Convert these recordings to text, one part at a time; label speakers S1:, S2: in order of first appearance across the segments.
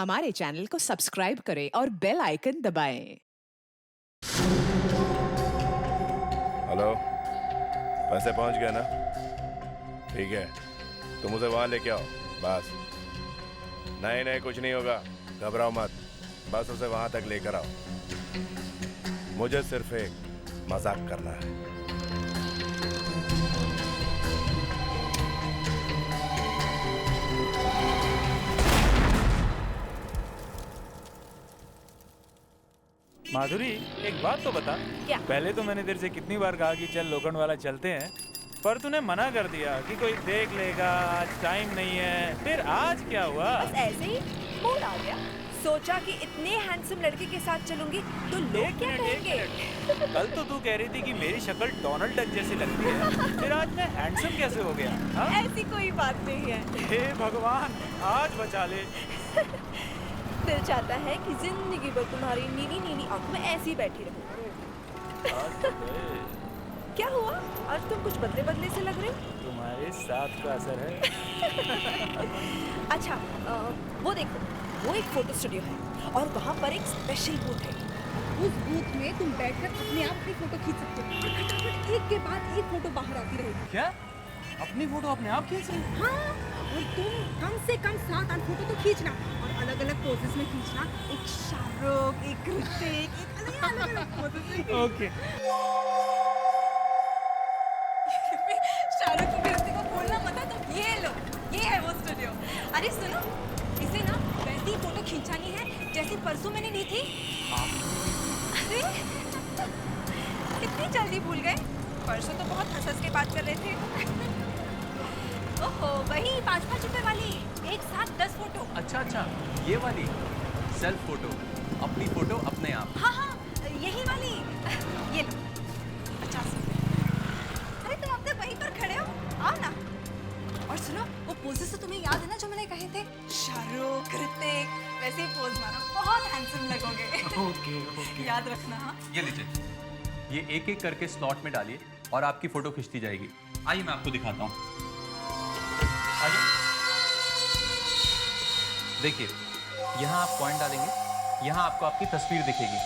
S1: हमारे चैनल को सब्सक्राइब करें और बेल आइकन दबाएं।
S2: हेलो, पैसे पहुंच गए ना? ठीक है, तुम उसे वहां लेके आओ बस। नहीं नहीं, कुछ नहीं होगा, घबराओ मत। बस उसे वहां तक लेकर आओ। मुझे सिर्फ एक मजाक करना है।
S3: माधुरी, एक बात तो बता।
S4: क्या?
S3: पहले तो मैंने तेरे से कितनी बार कहा कि चल लोखंड वाला चलते हैं, पर तूने मना कर दिया कि कोई देख लेगा, आज टाइम नहीं है। फिर आज क्या हुआ?
S4: बस ऐसे ही मूड आ गया। सोचा कि इतने हैंडसम लड़के के साथ चलूंगी तो लोग क्या कहेंगे।
S3: कल तो तू कह रही थी कि मेरी शक्ल डोनाल्ड डक जैसी लगती है, फिर आज मैं हैंडसम कैसे हो गया? हाँ?
S4: ऐसी कोई बात नहीं है।
S3: हे भगवान, आज बचा ले।
S4: दिल चाहता है कि जिंदगी भर तुम्हारी नीली नीली आंखों में ऐसी बैठी रहूं।
S3: आज तो गए।
S4: क्या हुआ? आज तुम कुछ बदले बदले से लग रहे हो।
S3: तुम्हारे साथ का असर है।
S4: अच्छा, वो देखो, वो एक फोटो स्टूडियो है और वहाँ पर एक स्पेशल बूथ है।
S5: उस बूथ में तुम बैठकर अपने आप की फोटो खींच सकते हो और फटाफट एक के बाद एक फोटो बाहर आती रहेगी।
S3: क्या? अपनी फोटो अपने आप खींच रही?
S5: हाँ, और तुम कम से कम 7-8 फोटो तो खींचना और अलग अलग पोजेस में खींचना। एक शाहरुख, एक ऋतिक, एक अलग अलग पोजेस में खींचना।
S3: ओके।
S4: शाहरुख की ऋतिक को बोलना मत है तो ये लो, ये है वो स्टूडियो। अरे सुनो, इसे ना वैसी फोटो खींचानी है जैसी परसों मैंने ली थी। अरे इतनी जल्दी भूल गए? परसों तो बहुत हंस के बात कर रहे थे। ओहो, वही 5-5 रुपए वाली, एक साथ 10 फोटो।
S6: अच्छा, ये वाली सेल्फ फोटो, अपनी फोटो अपने आप।
S4: हाँ, यही वाली। ये लो, 50 रुपए। अरे तुम अब तक वहीं पर खड़े हो, आओ ना। और सुनो, वो पोजेस तो तुम्हें याद है ना जो मैंने कहे थे? शाहरुख, ऋतिक, वैसे ही पोज मारो, बहुत हैंडसम लगोगे।
S6: ओके।
S4: याद रखना। हाँ,
S6: ये लीजिए, ये एक एक करके स्लॉट में डालिए और आपकी फोटो खिंचती जाएगी। आइए मैं आपको दिखाता हूँ। आइए, देखिए, यहाँ आप पॉइंट डालेंगे, यहाँ आपको आपकी तस्वीर दिखेगी।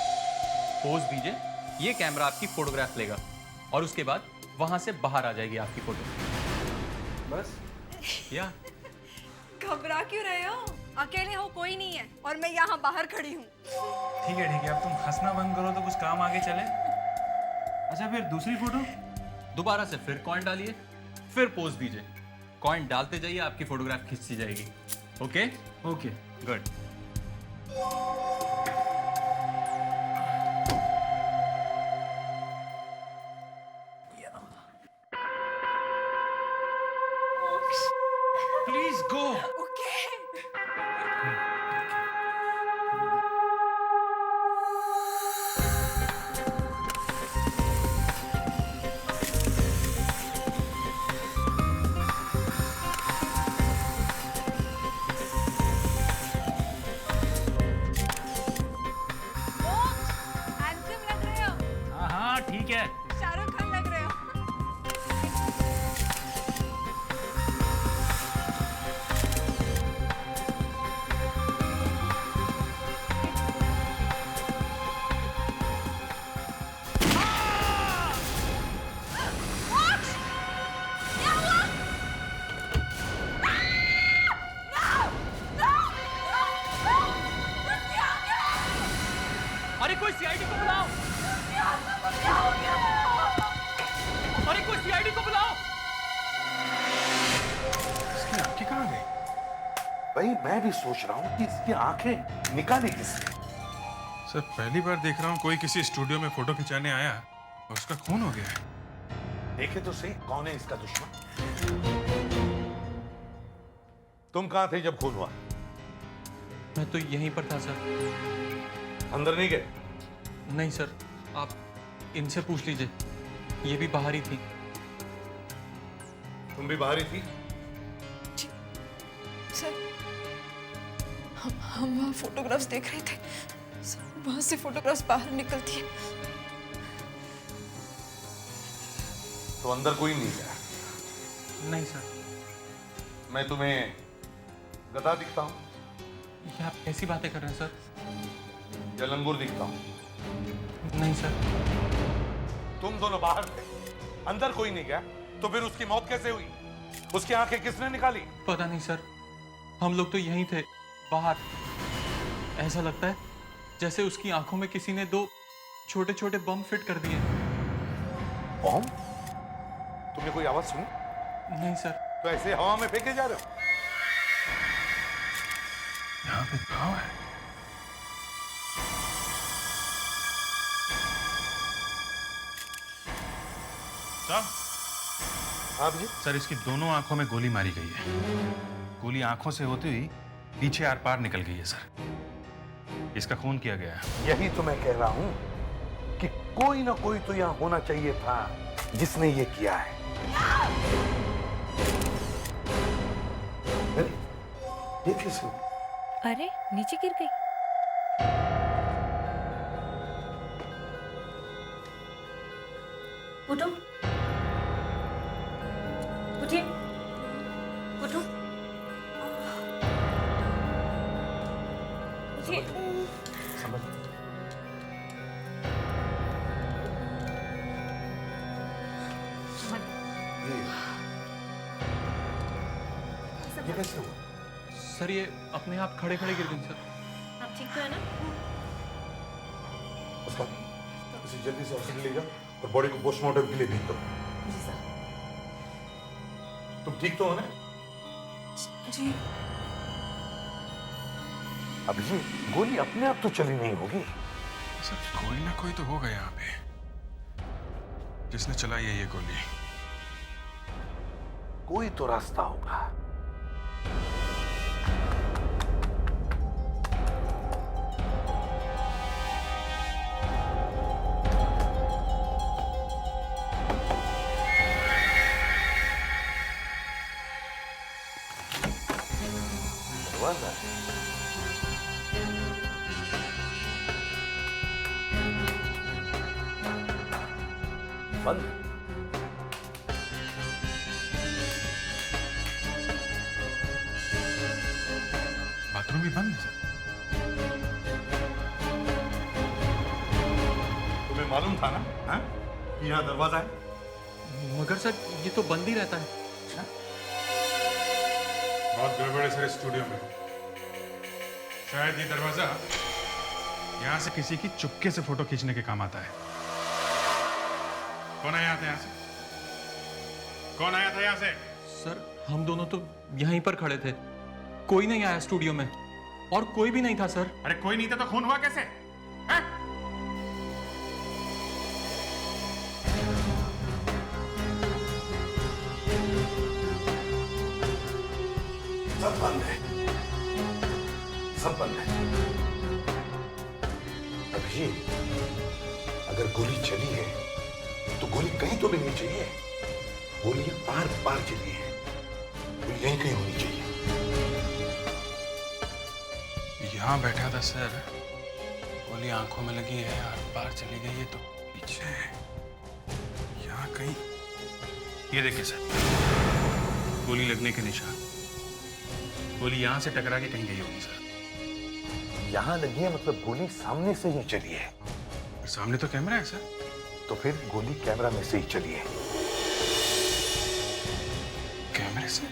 S6: पोज दीजिए, ये कैमरा आपकी फोटोग्राफ लेगा और उसके बाद वहां से बाहर आ जाएगी आपकी फोटो। बस या
S4: घबरा क्यों रहे हो? अकेले हो, कोई नहीं है और मैं यहाँ बाहर खड़ी हूँ।
S3: ठीक है, अब तुम हंसना बंद करो तो कुछ काम आगे चले। अच्छा, फिर दूसरी फोटो?
S6: दोबारा से फिर कॉइन डालिए, फिर पोज दीजिए। कॉइन डालते जाइए, आपकी फोटोग्राफ खिंचती जाएगी। Okay
S3: okay.
S6: Good.
S3: Please go.
S4: Okay. Handsome लग रहे हो।
S3: हाँ, ठीक है।
S4: शाहरुख खान लग रहे हो।
S6: अरे कोई सीआईडी को बुलाओ! अरे कोई सीआईडी को बुलाओ!
S7: इसकी आंखें कहाँ गई? भाई मैं भी सोच रहा हूँ कि इसकी आंखें निकाली किसने?
S8: सर, पहली बार देख रहा हूँ कोई किसी स्टूडियो में फोटो खिंचाने आया और उसका खून हो गया है।
S7: देखे तो सही कौन है इसका दुश्मन? तुम कहाँ थे जब खून हुआ?
S6: मैं तो यहीं पर था सर।
S7: अंदर नहीं गए?
S6: नहीं सर, आप इनसे पूछ लीजिए, ये भी बाहर ही थी।
S7: तुम भी बाहर ही थी?
S9: सर, हम वहाँ फोटोग्राफ्स देख रहे थे। सर, वहाँ से फोटोग्राफ्स बाहर निकलती है।
S7: तो अंदर कोई नहीं गया?
S6: नहीं सर।
S7: मैं तुम्हें गधा दिखता हूं?
S6: ये आप कैसी बातें कर रहे हैं सर?
S7: या लंगूर दिखता हूं?
S6: नहीं सर।
S7: तुम दोनों बाहर थे, अंदर कोई नहीं गया, तो फिर उसकी मौत कैसे हुई? उसकी आंखें किसने निकाली?
S6: पता नहीं सर, हम लोग तो यहीं थे बाहर। ऐसा लगता है जैसे उसकी आंखों में किसी ने 2 छोटे छोटे बम फिट कर दिए।
S7: बम? तुमने कोई आवाज सुनी?
S6: नहीं सर।
S7: तो ऐसे हवा में फेंके जा रहे हो?
S8: यहाँ पे गाँव है। साहब,
S7: हाँ जी।
S8: सर इसकी दोनों आंखों में गोली मारी गई है। गोली आंखों से होती हुई पीछे आर पार निकल गई है सर। इसका खून किया गया है।
S7: यही तो मैं कह रहा हूं कि कोई ना कोई तो यहाँ होना चाहिए था जिसने ये किया है। अरे, ये कैसे?
S9: अरे नीचे गिर गई।
S5: उठो, उठिए, उठो, उठिए।
S7: ये कैसे हुआ?
S6: सर ये अपने आप खड़े खड़े गिर गई सर।
S5: आप ठीक तो है ना?
S7: उसका इसे जल्दी से हॉस्पिटल ले जाओ और बॉडी को पोस्टमार्टम के लिए भेज दो।
S5: जी सर।
S7: तुम ठीक तो हो ना?
S9: जी।
S7: अब ये गोली अपने आप तो चली नहीं होगी।
S8: सर कोई ना कोई तो होगा यहाँ पे जिसने चलाई है ये गोली।
S7: कोई तो रास्ता होगा। दरवाजा बंद।
S8: बाथरूम भी बंद है सर।
S7: तुम्हें मालूम था ना, हाँ? कि यहाँ दरवाजा है?
S6: मगर सर ये तो बंद ही रहता है।
S8: बहुत गड़बड़ है सर स्टूडियो में। शायद ये दरवाजा यहाँ से किसी की चुपके से फोटो खींचने के काम आता है। कौन आया था यहाँ से? कौन आया था यहाँ से?
S6: सर हम दोनों तो यहीं पर खड़े थे, कोई नहीं आया स्टूडियो में और कोई भी नहीं था सर।
S8: अरे कोई नहीं था तो खून हुआ कैसे? हैं?
S7: सब बंद है, सब बंद है। अभी अगर गोली चली है तो गोली कहीं तो मिलनी चाहिए। गोलियां पार पार चली है, गोली यहीं कहीं होनी चाहिए।
S8: यहाँ बैठा था सर, गोली आंखों में लगी है और बाहर चली गई है तो पीछे यहाँ कहीं। ये देखिए सर, गोली लगने के निशान। गोली यहाँ से टकरा के कहीं गई होगी सर।
S7: यहां लगी है मतलब गोली सामने से ही चली है।
S8: सामने तो कैमरा है सर।
S7: तो फिर गोली कैमरा में से ही चली है।
S8: कैमरे से?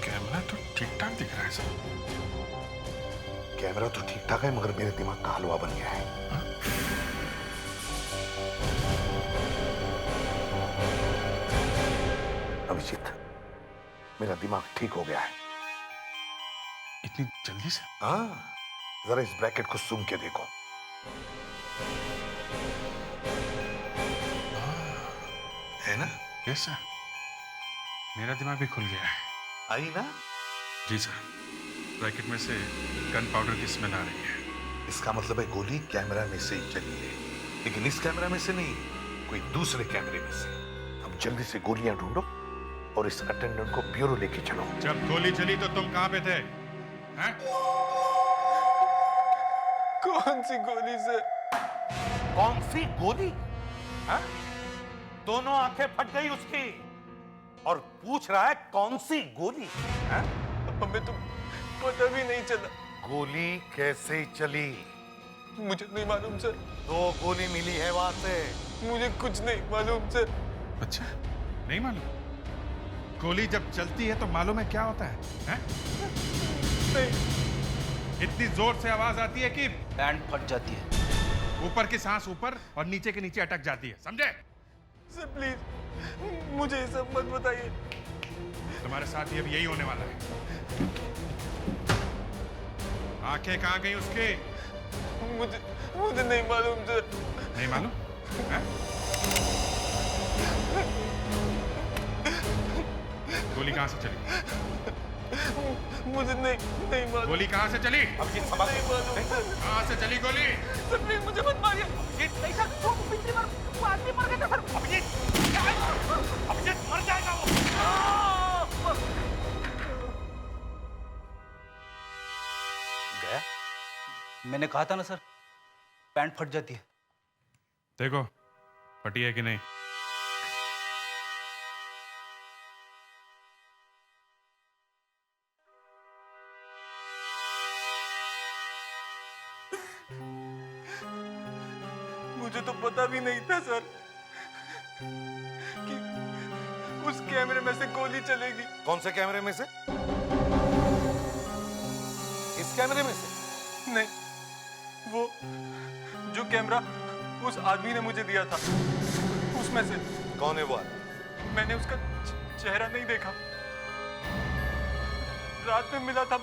S8: कैमरा तो ठीक ठाक दिख रहा है सर।
S7: कैमरा तो ठीक ठाक है मगर मेरे दिमाग का हलवा बन गया है। अभिजीत, मेरा दिमाग ठीक हो गया है।
S8: इतनी जल्दी से?
S7: हाँ, जरा इस ब्रैकेट को सूम के देखो। है ना?
S8: यस सर, मेरा दिमाग भी खुल गया है।
S7: आई ना?
S8: जी सर, ब्रैकेट में से गन पाउडर की स्मेल आ रही है।
S7: इसका मतलब है गोली कैमरा में से ही चली है, लेकिन इस कैमरा में से नहीं, कोई दूसरे कैमरे में से। अब जल्दी से गोलियां ढूंढो और इस अटेंडेंट को ब्यूरो लेके चलो।
S8: जब गोली चली तो तुम कहाँ पे थे? हैं?
S6: कौन सी गोली सर?
S7: कौन सी गोली? हाँ? दोनों आंखें फट गई उसकी। और पूछ रहा है कौन सी गोली? हाँ?
S3: हमें तो पता भी नहीं चला।
S7: गोली कैसे चली?
S3: मुझे नहीं मालूम सर।
S7: 2 गोली मिली है वहां से।
S3: मुझे कुछ नहीं मालूम सर।
S8: अच्छा, नहीं मालूम? गोली जब चलती है तो मालूम है क्या होता है? हैं?
S3: नहीं।
S8: इतनी जोर से आवाज आती है कि
S10: बैंड फट जाती है।
S8: ऊपर की सांस ऊपर और नीचे के नीचे अटक जाती है, समझे?
S3: सर प्लीज मुझे ये सब मत बताइए।
S8: तुम्हारे साथ ये अब यही होने वाला है। आंखें कहाँ गई उसकी?
S3: मुझे नहीं मालूम सर।
S8: नहीं मालूम? हैं? गोली कहाँ से चली?
S3: मुझे नहीं मालूम।
S8: गोली कहाँ से चली?
S7: अब ये समझ
S3: नहीं मालूम सर।
S8: कहाँ से चली गोली?
S3: सर प्लीज मुझे मत मारिए।
S8: अभिजीत मर जाएगा वो।
S7: गया?
S10: मैंने कहा था ना सर, बैंड फट जाती है।
S8: देखो फटी है कि नहीं।
S3: मुझे तो पता भी नहीं था सर कि उस कैमरे में से गोली चलेगी।
S7: कौन से कैमरे में से? इस कैमरे में से?
S3: नहीं, वो जो कैमरा उस आदमी ने मुझे दिया था उसमें से।
S7: कौन है वो आदमी?
S3: मैंने उसका चेहरा नहीं देखा। रात में मिला था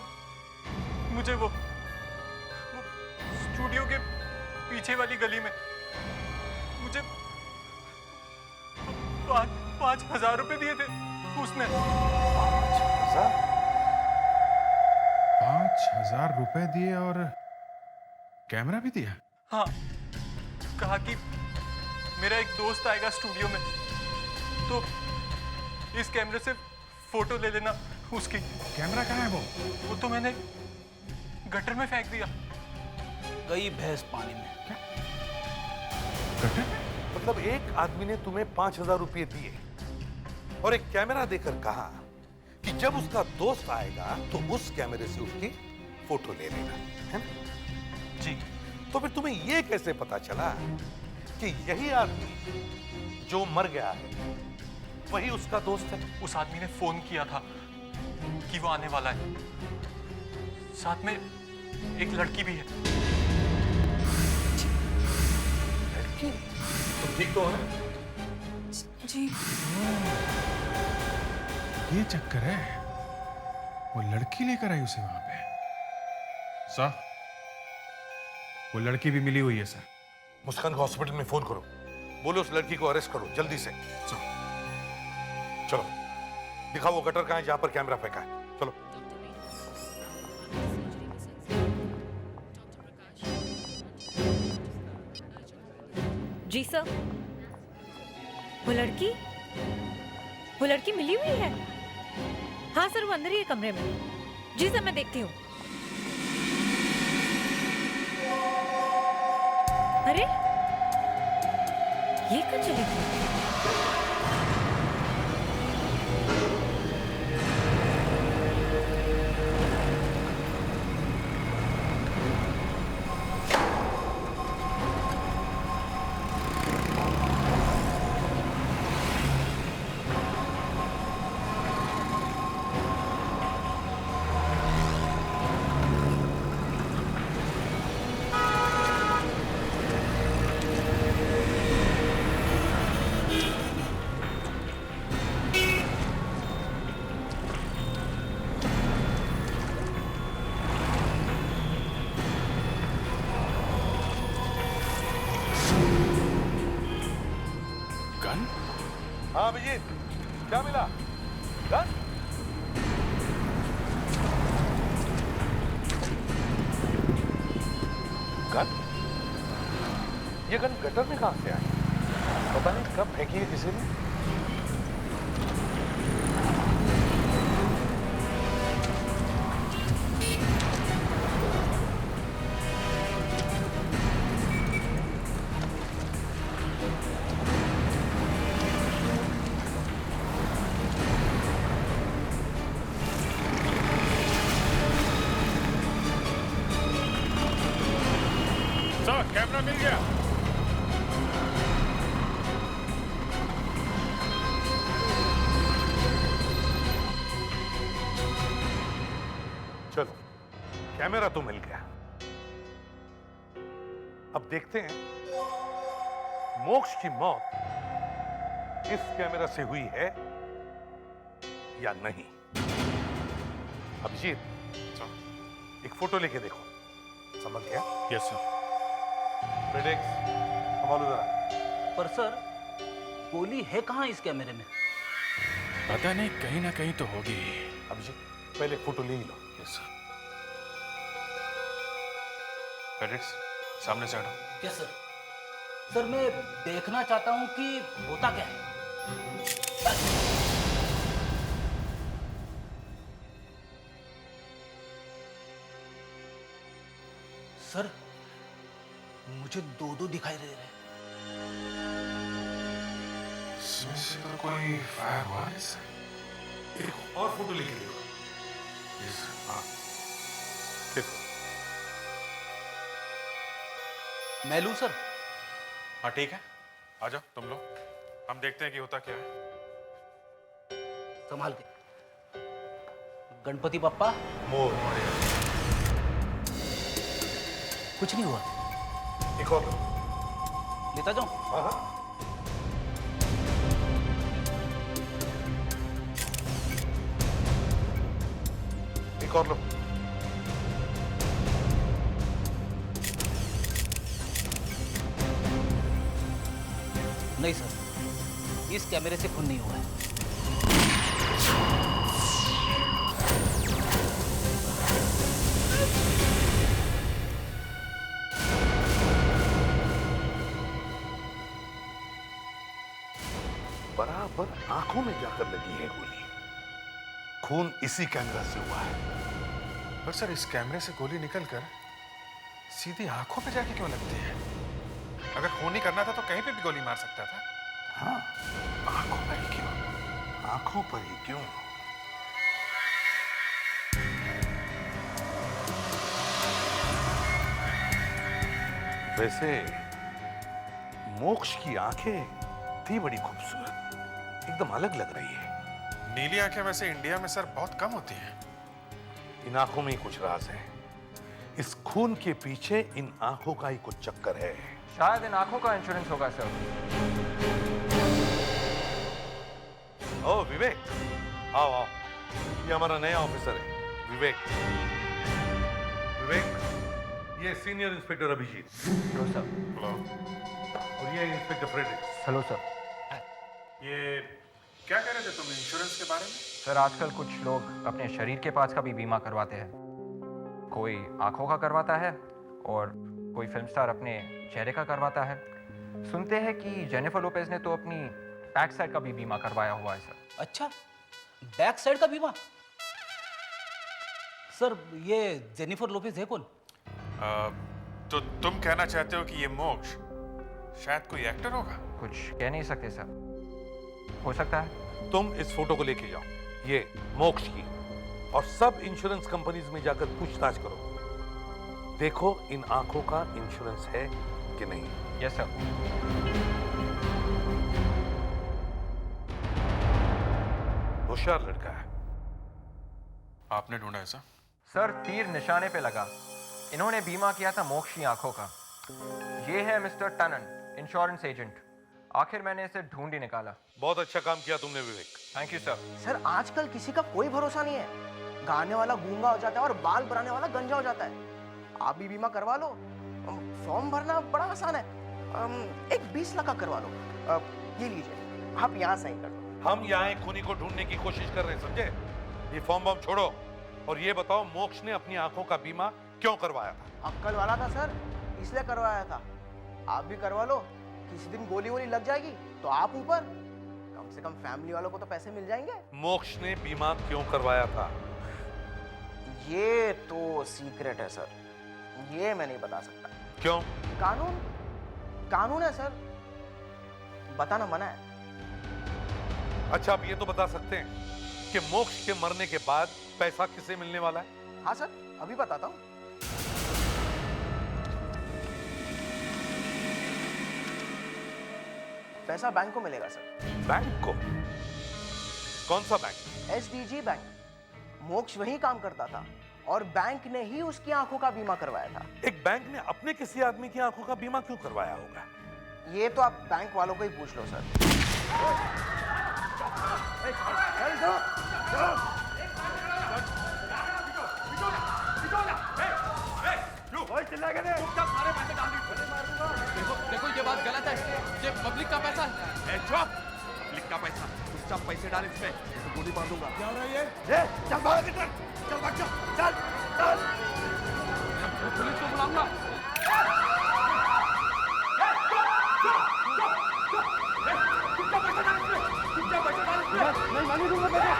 S3: मुझे वो स्टूडियो के पीछे वाली गली में। मुझे 5,000 रुपए दिए थे उसने।
S8: 5,000 रुपए दिए और कैमरा भी दिया?
S3: हाँ, कहा कि मेरा एक दोस्त आएगा स्टूडियो में तो इस कैमरे से फोटो ले लेना उसकी।
S8: कैमरा कहाँ है वो?
S3: वो तो मैंने गटर में फेंक दिया।
S10: गई भैंस पानी में।
S8: गटर?
S7: मतलब एक आदमी ने तुम्हें 5,000 रुपए दिए और एक कैमरा देकर कहा कि जब उसका दोस्त आएगा तो उस कैमरे से उसकी फोटो ले लेना, है ना?
S3: जी।
S7: तो फिर तुम्हें यह कैसे पता चला कि यही आदमी जो मर गया है वही उसका दोस्त है?
S3: उस आदमी ने फोन किया था कि वो आने वाला है। साथ में एक लड़की भी है।
S7: लड़की? तुम ठीक तो हो ना?
S9: जी।
S8: ये चक्कर है। वो लड़की लेकर आई उसे वहां पे। सर, वो लड़की भी मिली हुई है सर।
S7: मुस्कान को हॉस्पिटल में फोन करो। बोलो उस लड़की को अरेस्ट करो जल्दी से। चलो दिखाओ वो गटर कहाँ है जहां पर कैमरा फेंका है। चलो।
S11: जी सर। वो लड़की मिली हुई है? हाँ सर, वो अंदर ही है कमरे में। जी सर, मैं देखती हूँ। अरे ये कहाँ चली गई?
S7: हाँ अभिजीत, क्या मिला? गन? गन? ये गन गटर में कहां से आई? पता नहीं कब फेंकी है किसी ने। गया। चलो, कैमरा तो मिल गया। अब देखते हैं मोक्ष की मौत इस कैमरा से हुई है या नहीं। अभिजीत, एक फोटो लेके देखो। समझ गया?
S8: Yes sir.
S7: प्रेडिक्स, संभालो जरा।
S10: पर सर, गोली है कहाँ इस कैमरे में?
S8: पता नहीं, कहीं ना कहीं तो होगी।
S7: अभिजीत, पहले फोटो ले ही लो।
S8: Yes sir. फेडेक्स, सामने से हटो।
S10: Yes sir. सर, मैं देखना चाहता हूँ कि होता क्या है। सर, मुझे दो दिखाई दे रहे हैं।
S8: इसमें तो कोई फायर हुआ है सर।
S7: एक और फोटो लेके देखो।
S8: यस।
S7: हाँ, देखो।
S10: मैं लूं सर?
S8: हाँ ठीक है, आ जाओ तुम लोग, हम देखते हैं कि होता क्या है।
S10: संभाल के। गणपति बप्पा
S7: मोर।
S10: कुछ नहीं हुआ।
S7: एक और लो।
S10: लेता जाऊं?
S7: हाँ हाँ। एक और लो।
S10: नहीं सर, इस कैमरे से खून नहीं हुआ है।
S7: बराबर आंखों में जाकर लगी है गोली। खून इसी कैमरा से हुआ है।
S8: पर सर, इस कैमरे से गोली निकलकर सीधी आंखों पे जाके क्यों लगती है? अगर खून नहीं करना था तो कहीं पे भी गोली मार सकता था।
S7: हाँ,
S8: आंखों पर ही क्यों?
S7: आंखों पर ही क्यों? वैसे मोक्ष की आंखें थी बड़ी खूबसूरत, एकदम अलग लग रही है।
S8: नीली आंखें वैसे इंडिया में सर बहुत कम होती हैं।
S7: इन आंखों में ही कुछ राज है। इस खून के पीछे इन आंखों का ही कुछ चक्कर है।
S6: शायद इन आंखों का इंश्योरेंस होगा सर।
S7: ओ विवेक, आओ आओ, ये हमारा नया ऑफिसर है विवेक। विवेक, ये senior inspector Abhijit.
S6: Hello sir.
S8: Hello.
S7: और ये इंस्पेक्टर फ्रेडरिक्स।
S6: Hello sir.
S8: ये क्या कह रहे थे तुम इंश्योरेंस के बारे में?
S6: सर, आजकल कुछ लोग अपने शरीर के पार्ट्स का भी बीमा करवाते हैं। कोई आंखों का करवाता है और कोई फिल्म स्टार अपने चेहरे का करवाता है। सुनते हैं कि जेनिफर लोपेज ने तो अपनी बैक साइड का भी बीमा करवाया हुआ है सर।
S10: अच्छा, बैक साइड का बीमा? सर, ये जेनिफर लोपेज है कौन?
S8: तो तुम कहना चाहते हो कि ये मोक्ष शायद कोई एक्टर होगा?
S6: कुछ कह नहीं सकते सर, हो सकता है।
S7: तुम इस फोटो को लेके जाओ, ये मोक्ष की, और सब इंश्योरेंस कंपनीज में जाकर पूछताछ करो। देखो इन आंखों का इंश्योरेंस है कि नहीं।
S6: Yes sir.
S7: होशियार लड़का है।
S8: आपने ढूंढा ऐसा?
S6: सर, तीर निशाने पे लगा। इन्होंने बीमा किया था मोक्ष की आंखों का। ये है मिस्टर टनन, इंश्योरेंस एजेंट। आखिर मैंने इसे ढूंढ ही निकाला।
S7: बहुत अच्छा काम किया तुमने Vivek.
S6: Thank you sir.
S12: Sir, आजकल किसी का कोई भरोसा नहीं है। गाने वाला गूंगा हो जाता है और बाल बनाने वाला गंजा हो जाता है। आप भी बीमा करवा लो। फॉर्म भरना बड़ा आसान है। एक 20 लाख का करवा लो। ये लीजिए, आप यहाँ साइन कर दो।
S7: हम यहाँ एक खूनी को ढूंढने की कोशिश कर रहे हैं, समझे? ये फॉर्म बॉम छोड़ो और ये बताओ मोक्ष ने अपनी आंखों का बीमा क्यों करवाया था?
S12: अक्कल वाला था सर, इसलिए करवाया था। आप भी करवा लो। किसी दिन गोली वोली लग जाएगी तो आप ऊपर, कम से कम फैमिली वालों को तो पैसे मिल जाएंगे।
S7: मोक्ष ने बीमा क्यों करवाया था?
S12: ये तो सीक्रेट है सर, ये मैं नहीं बता सकता।
S7: क्यों?
S12: कानून है सर, बताना मना है।
S7: अच्छा, आप ये तो बता सकते हैं कि मोक्ष के मरने के बाद पैसा किसे मिलने वाला है?
S12: हाँ सर, अभी बताता हूँ। पैसा बैंक को मिलेगा सर।
S7: बैंक को? कौन सा बैंक?
S12: SDG bank. मोक्ष वही काम करता था और बैंक ने ही उसकी आंखों का बीमा करवाया था।
S7: एक बैंक ने अपने किसी आदमी की आंखों का बीमा क्यों करवाया होगा?
S12: ये तो आप बैंक वालों को ही पूछ लो सर।
S6: देखो ये बात गलत है, ये पब्लिक का पैसा है।
S7: पब्लिक का पैसा, चुपचाप पैसे डाल इसमें, तो गोली मार दूंगा।
S13: क्या हो रहा है ये?
S7: चल भाग इधर, चल भाग, चल चल।
S6: पुलिस को बुलाऊंगा।
S13: नहीं मानी दूंगा पैसा।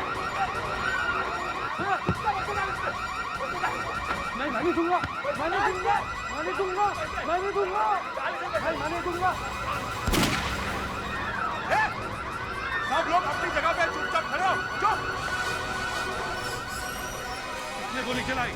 S13: नहीं मानी दूंगा, मानी दूंगा, मानी दूंगा, मानी दूंगा, नहीं मानी दूंगा।
S7: सब लोग अपनी जगह पे चुपचाप खड़े हो, चुप। किसने गोली चलाई?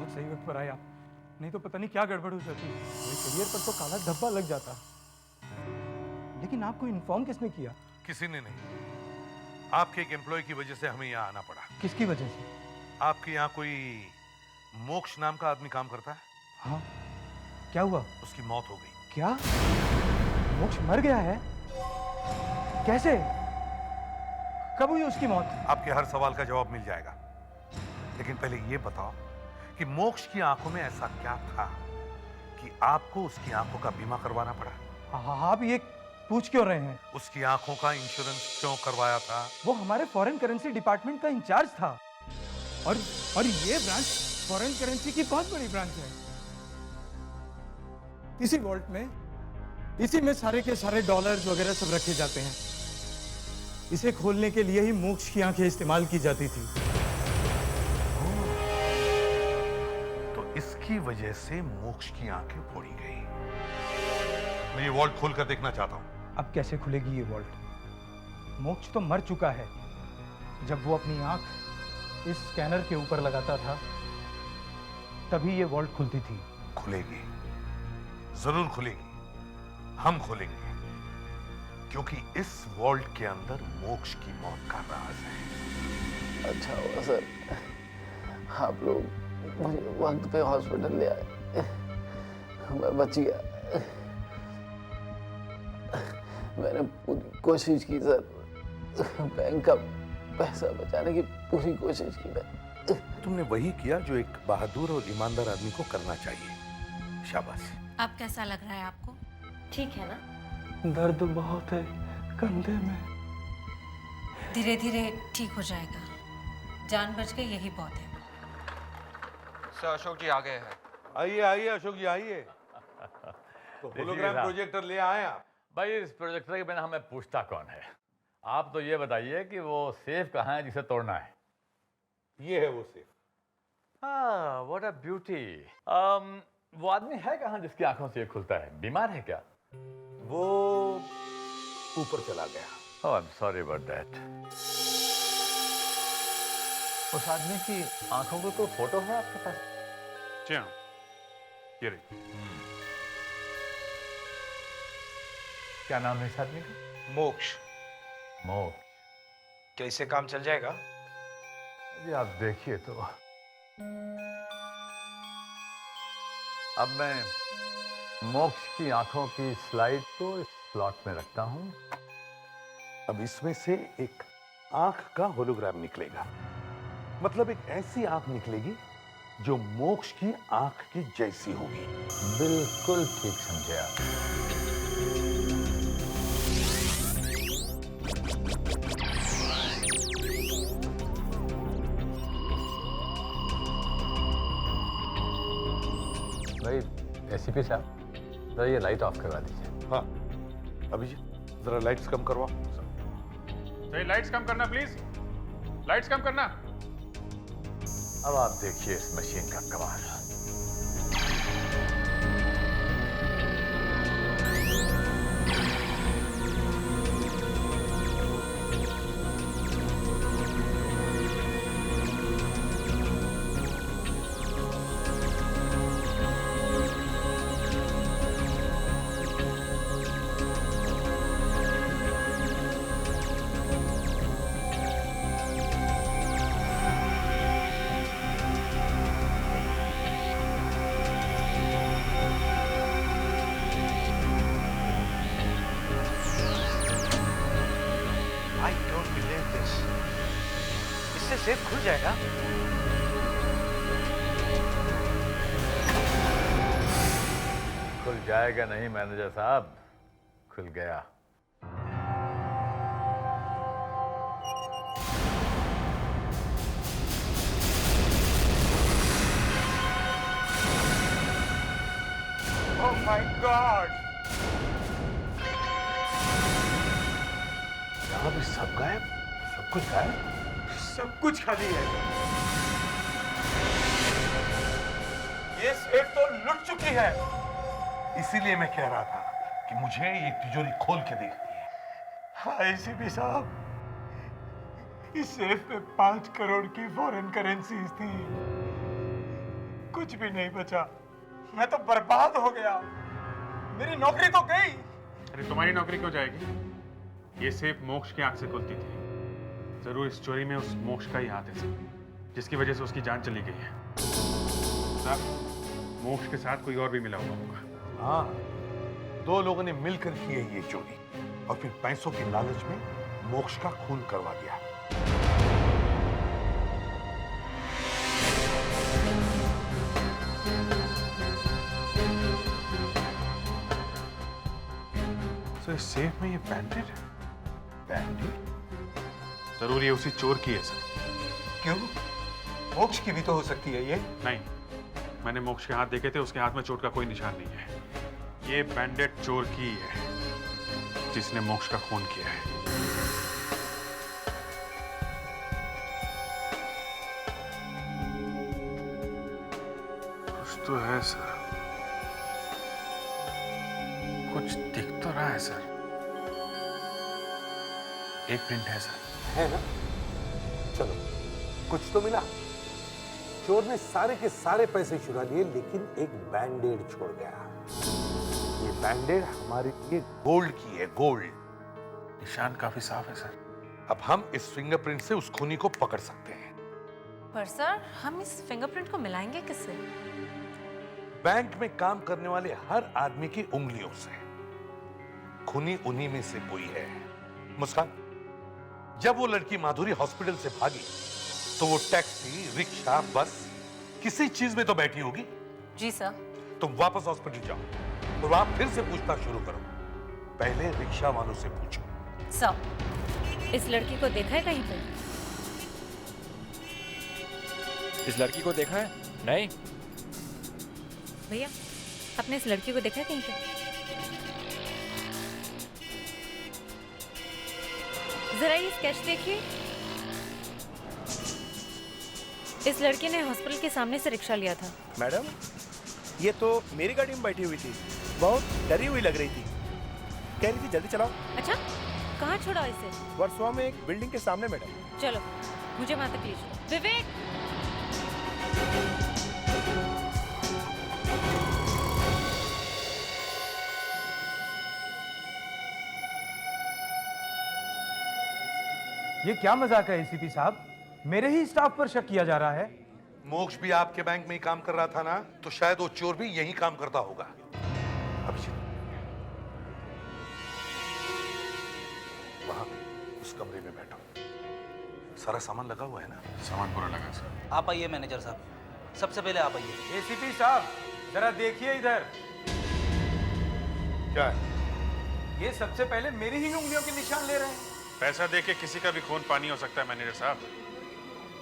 S13: सही वक्त पर आए आप, नहीं तो पता नहीं क्या गड़बड़ हो जाती। कोई करियर पर तो काला धब्बा लग जाता। लेकिन आपको इन्फॉर्म किसने किया?
S7: किसी ने नहीं। आपके एक एम्प्लॉय की वजह से हमें यहाँ आना पड़ा।
S13: किसकी वजह से?
S7: आपके यहाँ कोई मोक्ष नाम का आदमी काम करता है?
S13: हाँ, क्या हुआ?
S7: उसकी मौत हो गई।
S13: क्या? मोक्ष मर गया है? कैसे? कब हुई उसकी मौत?
S7: आपके हर सवाल का जवाब मिल जाएगा, लेकिन पहले ये बताओ कि मोक्ष की आंखों में ऐसा क्या था कि आपको उसकी आंखों का बीमा करवाना पड़ा?
S13: आप ये पूछ क्यों रहे हैं?
S7: उसकी आंखों का इंश्योरेंस क्यों करवाया था?
S13: वो हमारे फॉरेन करेंसी डिपार्टमेंट का इंचार्ज था और ये ब्रांच फॉरेन करेंसी की बहुत बड़ी ब्रांच है। इसी वॉल्ट में, इसी में सारे के सारे डॉलर्स वगैरह सब रखे जाते हैं। इसे खोलने के लिए ही मोक्ष की आंखें इस्तेमाल की जाती थी।
S7: इसकी वजह से मोक्ष की आंखें फोड़ी गई। मैं ये वॉल्ट खोलकर देखना चाहता हूं।
S13: अब कैसे खुलेगी ये वॉल्ट? मोक्ष तो मर चुका है। जब वो अपनी आंख इस स्कैनर के ऊपर लगाता था तभी ये वॉल्ट खुलती थी।
S7: खुलेगी, जरूर खुलेगी। हम खोलेंगे, क्योंकि इस वॉल्ट के अंदर मोक्ष की मौत का राज है।
S14: अच्छा हुआ सर, आप लोग मुझे वक्त पे हॉस्पिटल ले आए, मैं बच गया। मैंने पूरी कोशिश की सर, बैंक का पैसा बचाने की पूरी कोशिश की मैंने।
S7: तुमने वही किया जो एक बहादुर और ईमानदार आदमी को करना चाहिए। शाबाश।
S11: अब कैसा लग रहा है आपको? ठीक है ना?
S13: दर्द बहुत है कंधे में।
S11: धीरे धीरे ठीक हो जाएगा, जान बच गई यही बहुत है।
S3: सर अशोक जी आ गए हैं।
S7: आइए आइए अशोक जी आइए। तो होलोग्राम प्रोजेक्टर ले आए आप?
S15: भाई इस प्रोजेक्टर के बिना हमें पूछता कौन है? आप तो ये बताइए कि वो सेफ कहाँ है जिसे तोड़ना है?
S7: ये है वो सेफ।
S15: हाँ, व्हाट अ ब्यूटी। वो आदमी है कहाँ जिसकी आंखों से ये खुलता है? बीमार है क्या?
S7: वो ऊपर चला गया।
S15: Oh I am sorry about that. उस आदमी की आंखों की कोई फोटो है आपके पास?
S7: जी हाँ, ये रही।
S15: क्या नाम है इस आदमी का?
S3: मोक्ष।
S15: मोक्ष।
S3: क्या इससे काम चल जाएगा?
S15: जी आप देखिए तो। अब मैं मोक्ष की आंखों की स्लाइड को इस स्लॉट में रखता हूं।
S7: अब इसमें से एक आंख का होलोग्राम निकलेगा, मतलब एक ऐसी आंख निकलेगी जो मोक्ष की आंख की जैसी होगी।
S15: बिल्कुल ठीक समझे आप। भाई एसीपी साहब, जरा ये लाइट ऑफ करवा दीजिए।
S7: हाँ अभिजीत, जरा लाइट्स कम करवाओ।
S8: सही, लाइट्स कम करना प्लीज, लाइट्स कम करना।
S15: अब आप देखिए इस मशीन का कमाल।
S7: I don't believe this. इससे सेफ खुल जाएगा?
S15: खुल जाएगा नहीं मैनेजर साहब, खुल गया।
S7: Oh my God! यहाँ भी सब गायब, सब कुछ गायब, सब कुछ खाली है। ये सेठ तो लुट चुकी है। इसीलिए मैं कह रहा था कि मुझे ये तिजोरी खोल के देखनी है। हाँ एसीपी साहब, इस सेफ में 5 करोड़ की फॉरेन करेंसीज थी। कुछ भी नहीं बचा। मैं तो बर्बाद हो गया। मेरी नौकरी तो गई।
S8: अरे तुम्हारी नौकरी क्यों जाएगी? ये सेफ मोक्ष की आंख से खुलती थी। जरूर इस चोरी में उस मोक्ष का ही हाथ है, जिसकी वजह से उसकी जान चली गई है। साहब, मोक्ष के साथ कोई और भी मिला हुआ होगा।
S7: हाँ, 2 लोगों ने मिलकर की है ये चोरी और फिर पैसों के लालच में मोक्ष का खून करवा दिया।
S8: तो इस सेफ में ये बैंडेड है। बैंडेड? जरूर ये उसी चोर की है सर।
S3: क्यों? मोक्ष की भी तो हो सकती है ये।
S8: नहीं, मैंने मोक्ष के हाथ देखे थे, उसके हाथ में चोट का कोई निशान नहीं है। ये बैंडेड चोर की है जिसने मोक्ष का खून किया है। कुछ तो है सर, कुछ दिख तो रहा है सर। एक प्रिंट है सर।
S7: है ना? चलो, कुछ तो मिला। चोर ने सारे के सारे पैसे चुरा लिए, लेकिन एक बैंडेड छोड़ गया। ये बैंडेड हमारे लिए गोल्ड की है, गोल्ड।
S8: निशान काफी साफ है सर।
S7: अब हम इस फिंगरप्रिंट से उस खूनी को पकड़ सकते हैं।
S11: पर सर, हम इस फिंगरप्रिंट को मिलाएंगे किससे?
S7: बैंक में काम करने वाले हर आदमी की उंगलियों से। खूनी उन्हीं में से कोई है। मुस्कान, जब वो लड़की माधुरी हॉस्पिटल से भागी तो वो टैक्सी, रिक्शा, बस किसी चीज में तो बैठी होगी।
S11: जी सर।
S7: तुम वापस हॉस्पिटल जाओ और वहां फिर से पूछताछ शुरू करो। पहले रिक्शा वालों से पूछो।
S11: सर, इस लड़की को देखा है कहीं पे?
S16: इस लड़की को देखा है? नहीं।
S11: भैया, आपने इस लड़की को देखा है कहीं पे? जरा ये स्केच देखिए। इस लड़की ने हॉस्पिटल के सामने से रिक्शा लिया था।
S17: मैडम, ये तो मेरी गाड़ी में बैठी हुई थी। बहुत डरी हुई लग रही थी। कह रही थी जल्दी चलाओ।
S11: अच्छा, कहाँ छोड़ा इसे?
S17: वर्सोवा में एक बिल्डिंग के सामने मैडम।
S11: चलो, मुझे वहां तक ले चलो। विवेक!
S13: ये क्या मजाक है एसीपी साहब? मेरे ही स्टाफ पर शक किया जा रहा है।
S7: मोक्ष भी आपके बैंक में ही काम कर रहा था ना, तो शायद वो चोर भी यही काम करता होगा। अभिषेक, वहां उस कमरे में बैठो। सारा सामान लगा हुआ है ना?
S8: सामान पूरा लगा सर।
S10: आप आइए मैनेजर साहब, सबसे पहले आप आइए।
S13: एसीपी साहब, जरा देखिए इधर।
S7: क्या है?
S13: ये सबसे पहले मेरी ही उंगलियों के निशान ले रहे हैं।
S8: पैसा देके किसी का भी खून पानी हो सकता है मैनेजर साहब।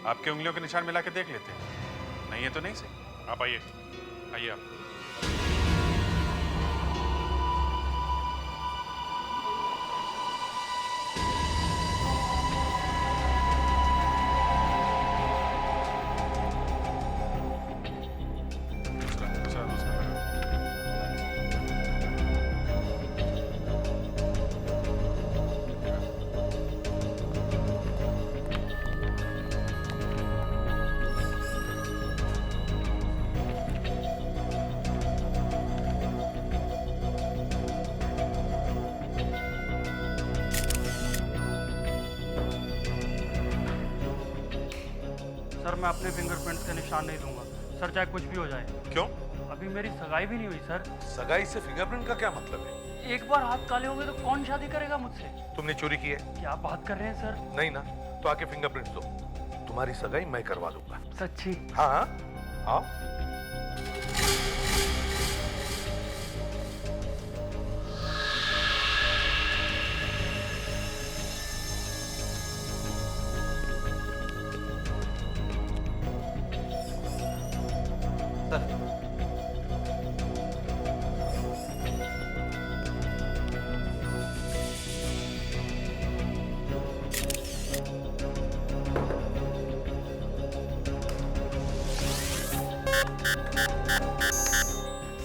S8: आपके उंगलियों के निशान मिला के देख लेते हैं। नहीं है तो नहीं सही। आप आइए, आइए आप।
S18: मैं अपने फिंगरप्रिंट्स के निशान नहीं दूंगा सर, चाहे कुछ भी हो जाए।
S7: क्यों?
S18: अभी मेरी सगाई भी नहीं हुई सर।
S7: सगाई से फिंगरप्रिंट का क्या मतलब है?
S18: एक बार हाथ काले हो गए तो कौन शादी करेगा मुझसे?
S7: तुमने चोरी की है?
S18: क्या बात कर रहे हैं सर?
S7: नहीं ना, तो आके फिंगरप्रिंट दो, तुम्हारी सगाई मैं करवा लूंगा।
S18: सच्ची?
S7: हाँ हाँ, आओ।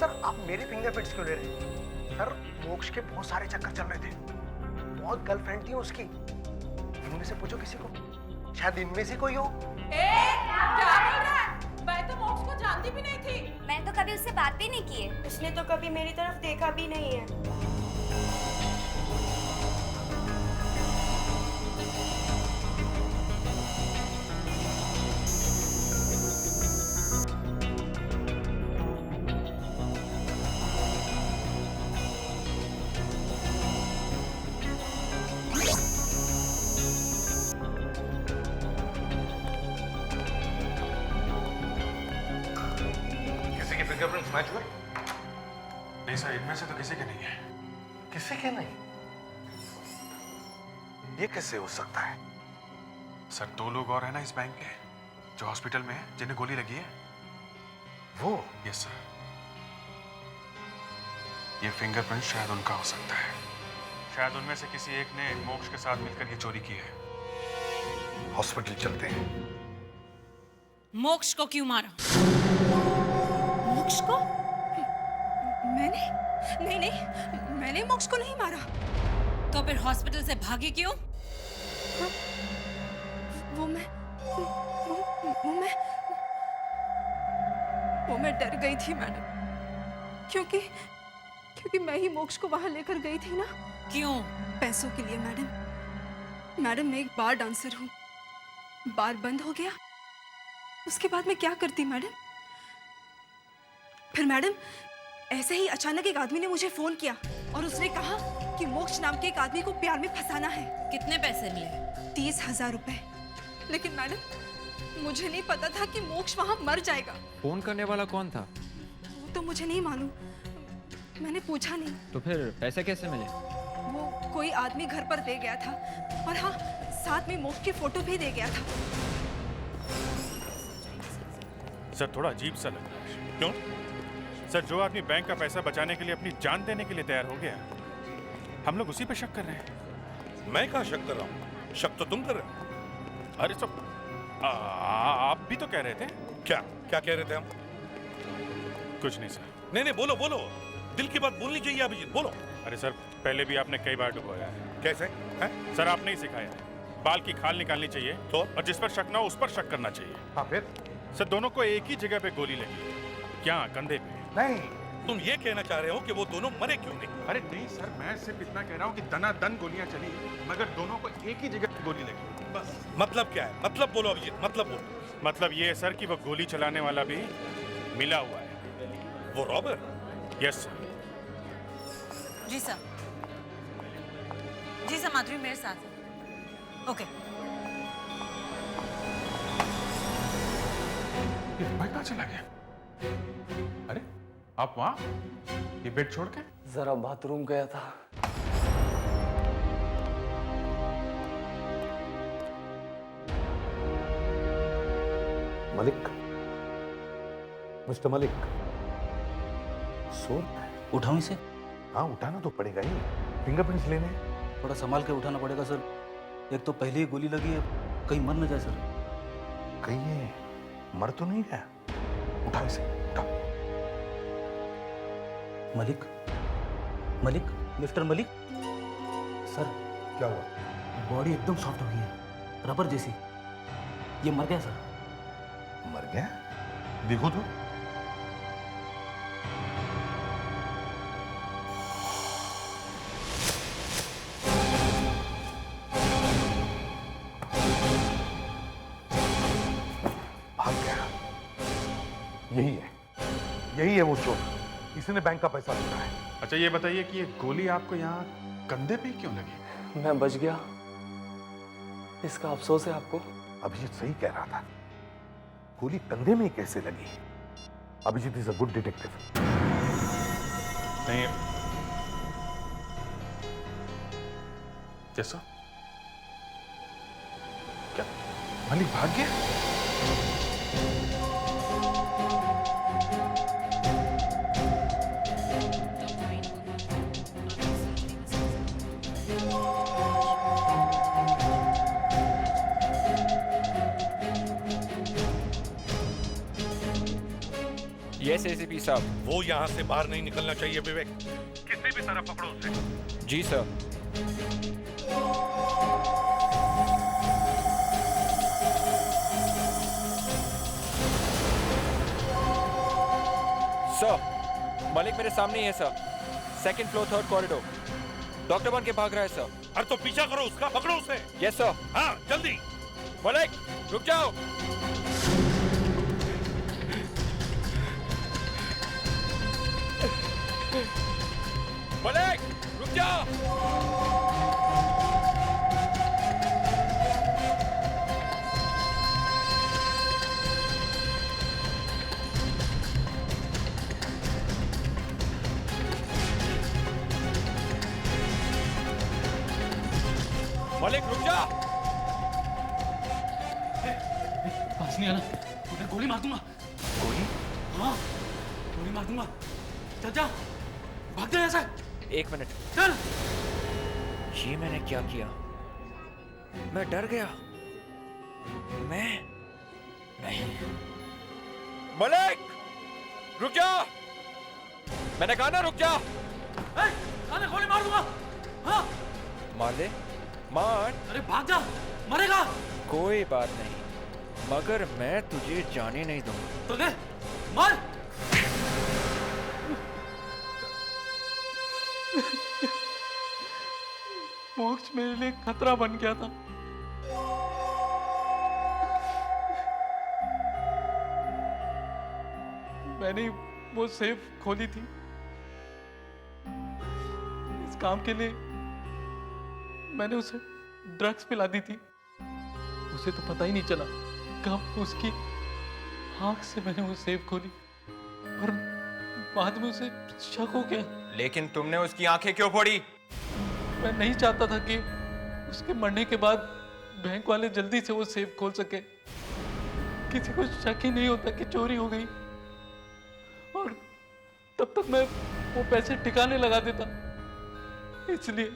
S12: सर आप मेरे फिंगरप्रिंट्स क्यों ले रहे हैं? सर मोक्ष के बहुत सारे चक्कर चल रहे थे, बहुत गर्लफ्रेंड थी उसकी। इनमें से पूछो किसी को, शायद इनमें से कोई हो।
S9: क्या बोल रहा है? मैं तो मोक्ष को जानती भी नहीं थी।
S4: मैंने तो कभी उससे बात भी नहीं की है।
S5: उसने तो कभी मेरी तरफ देखा भी नहीं है।
S7: किसी के फिंगरप्रिंट्स मैच हुए?
S8: नहीं सर, इनमें से तो किसी के नहीं है।
S7: किसी के नहीं? ये कैसे हो सकता है?
S8: सर 2 लोग और हैं ना इस बैंक के जो हॉस्पिटल में हैं, जिन्हें गोली लगी है।
S7: वो?
S8: Yes sir. ये फिंगरप्रिंट शायद उनका हो सकता है। शायद उनमें से किसी एक ने मोक्ष के साथ मिलकर ये चोरी की है।
S7: हॉस्पिटल चलते हैं।
S9: मोक्ष को क्यों मारा?
S4: मोक्ष को? मैंने? नहीं नहीं, मैंने मोक्ष को नहीं मारा।
S9: तो फिर हॉस्पिटल से भागी क्यों?
S5: वो मैं डर गई थी मैडम, क्योंकि मैं ही मोक्ष को वहां लेकर गई थी ना।
S9: क्यों?
S5: पैसों के लिए मैडम। मैडम मैं एक बार डांसर हूँ, बार बंद हो गया, उसके बाद मैं क्या करती मैडम? फिर मैडम ऐसे ही अचानक एक आदमी ने मुझे फोन किया और उसने कहा कि मोक्ष नाम के एक आदमी को प्यार में फंसाना है।
S9: कितने पैसे मिले?
S5: 30,000 रुपए। लेकिन मैडम मुझे नहीं पता था कि मोक्ष वहां मर जाएगा।
S16: फोन करने वाला कौन था?
S5: वो तो मुझे नहीं मालूम, मैंने पूछा नहीं।
S16: तो फिर पैसे कैसे मिले?
S5: वो कोई आदमी घर पर दे गया था, और हाँ साथ में मोक्ष की फोटो भी दे गया था।
S19: सर थोड़ा अजीब सा लग रहा है। क्यों? सर जो आदमी बैंक का पैसा बचाने के लिए अपनी जान देने के लिए तैयार हो गया, हम लोग उसी पे शक कर रहे हैं।
S7: मैं कहाँ शक कर रहा हूँ? शक तो तुम कर रहे हो।
S19: अरे सब आप भी तो कह रहे थे।
S7: क्या क्या कह रहे थे हम?
S19: कुछ नहीं सर।
S7: नहीं नहीं, बोलो बोलो, दिल की बात बोलनी चाहिए अभिजीत, बोलो।
S19: अरे सर पहले भी आपने कई बार डुबोया है।
S7: कैसे है?
S19: सर आपने ही सिखाया है, बाल की खाल निकालनी चाहिए तो, और जिस पर शक ना हो उस पर शक करना चाहिए।
S7: हाँ फिर?
S19: सर दोनों को एक ही जगह पे गोली लगी है। क्या कंधे पे?
S7: नहीं, तुम ये कहना चाह रहे हो कि वो दोनों मरे क्यों नहीं?
S8: अरे नहीं सर, मैं सिर्फ इतना कह रहा हूँ कि दनादन गोलियां चली, मगर दोनों को एक ही जगह पे गोली लगी, बस।
S7: मतलब क्या है? मतलब बोलो अभिजीत, मतलब बोलो।
S19: मतलब ये है सर कि वो गोली चलाने वाला भी मिला हुआ है।
S7: वो रॉबर?
S19: Yes sir.
S9: जी सर। जी सर, माधुरी मेरे साथ है। ओके।
S8: ये भाई कहाँ चला गया? अरे आप वहाँ ये बेड छोड़ के?
S14: जरा बाथरूम गया था।
S7: मलिक, मिस्टर मलिक, सो
S10: उठाऊं इसे?
S7: हाँ उठाना तो पड़ेगा ही, फिंगरप्रिंट्स लेने।
S10: थोड़ा संभाल के उठाना पड़ेगा सर, एक तो पहले ही गोली लगी है, कहीं मर न जाए सर।
S7: कहीं ये मर तो नहीं गया? उठा इसे, उठा।
S10: मलिक, मलिक, मिस्टर मलिक। सर
S7: क्या हुआ?
S10: बॉडी एकदम सॉफ्ट हो गई है, रबर जैसी। ये मर गया सर।
S7: मर गया? देखो तो। यही है वो चोर। इसी ने बैंक का पैसा लूटा है।
S19: अच्छा ये बताइए कि ये गोली आपको यहाँ कंधे पे क्यों लगी?
S14: मैं बच गया, इसका अफसोस है आपको?
S7: अभिजीत सही कह रहा था, गोली कंधे में कैसे लगी? Abhijit is a good detective.
S19: नहीं कैसा? क्या मालिक भाग गया?
S16: यस एसीपी साहब।
S7: वो यहाँ से बाहर नहीं निकलना चाहिए विवेक। किसी भी तरह पकड़ो उसे।
S16: जी सर। सर मलिक मेरे सामने ही है sir, second floor third corridor, doctor बन के भाग रहा है सर।
S7: अरे तो पीछा करो उसका, पकड़ो उसे।
S16: Yes sir.
S7: हाँ जल्दी।
S16: मलिक रुक जाओ। मलिक रुक जाओ। मलिक रुक जा।
S18: पास नहीं आना, उधर गोली मार दूंगा।
S7: गोली?
S18: हाँ गोली मार दूंगा। चल जा, भाग जा यहाँ से।
S16: एक मिनट।
S18: चल।
S16: ये मैंने क्या किया? मैं डर गया। मैं नहीं। मलिक रुक जा, मैंने कहा ना रुक जा।
S18: साले गोली मार दूंगा। हाँ
S16: मार दे, मार।
S18: अरे भाग जा, मरेगा।
S16: कोई बात नहीं, मगर मैं तुझे जाने नहीं दूंगा।
S18: तो ले मार। मोक्ष मेरे लिए खतरा बन गया था। मैंने वो सेफ खोली थी इस काम के लिए। मैंने उसे ड्रग्स पिला दी थी, उसे तो पता ही नहीं चला कब उसकी आंख से मैंने वो सेफ खोली और बाद में उसे शक हो गया।
S16: लेकिन तुमने उसकी आंखें क्यों फोड़ी?
S18: मैं नहीं चाहता था कि उसके मरने के बाद बैंक वाले जल्दी से वो सेफ खोल सके। किसी को शक ही नहीं होता कि चोरी हो गई, और तब तक मैं वो पैसे ठिकाने लगा देता। इसलिए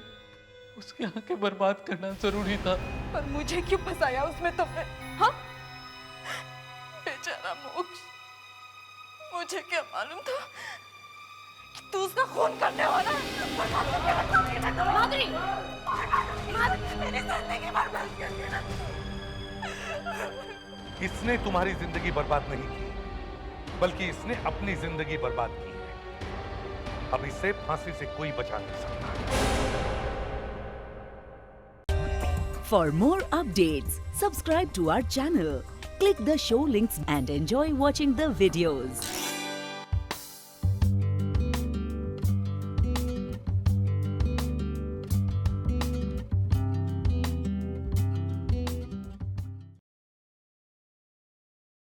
S18: उसकी आंखें बर्बाद करना जरूरी था।
S9: पर मुझे क्यों फंसाया उसमें तुमने? हाँ बेचारा मोक्ष, मुझे क्या मालूम था कि तू उसका खून करने वाला है। माधुरी, मेरी जिंदगी बर्बाद कर दिया।
S7: इसने तुम्हारी जिंदगी बर्बाद नहीं की, बल्कि इसने अपनी जिंदगी बर्बाद की है। अब इसे फांसी से कोई बचा नहीं सकता।
S20: For more updates, subscribe to our channel, click the show links and enjoy watching the videos.